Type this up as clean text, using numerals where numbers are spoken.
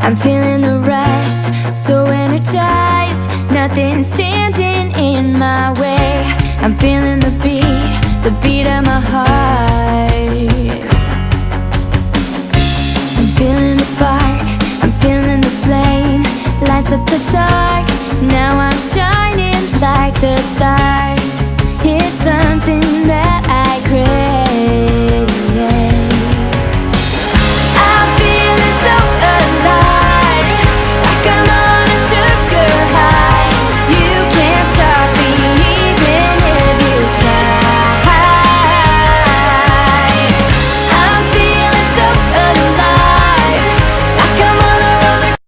I'm feeling the rush, so energized, nothing's standing in my way. I'm feeling the beat of my heart. I'm feeling the spark, I'm feeling the flame, lights up the dark, now I'm shining like the stars.